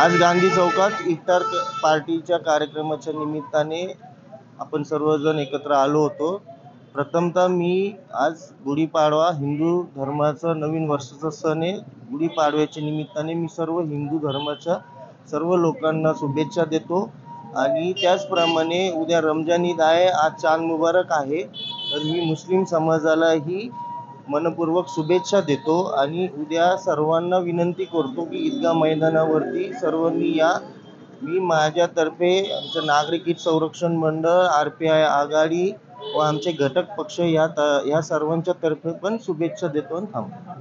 आज गांधी चौकात इफ्तार पार्टीच्या कार्यक्रमाच्या निमित्ताने आपण सर्वजण एकत्र आलो होतो. प्रथमतः मी आज गुढीपाडवा हिंदू धर्माचा नवीन वर्षाचा सण आहे. गुढीपाडव्याच्या निमित्ताने मी सर्व हिंदू धर्माच्या सर्व लोकांना शुभेच्छा देतो आणि त्याचप्रमाणे उद्या रमजान ईद आहे, आज चांद मुबारक आहे. तर मी मुस्लिम समाजालाही मनपूर्वक शुभेच्छा देतो आणि उद्या सर्वांना विनंती करतो की ईदगाह मैदानावरती सर्वांनी या. मी माझ्यातर्फे आमचं नागरिक हित संरक्षण मंडळ, RPI आघाडी व आमचे घटक पक्ष या सर्वांच्या तर्फे पण शुभेच्छा देतो आणि थांबतो.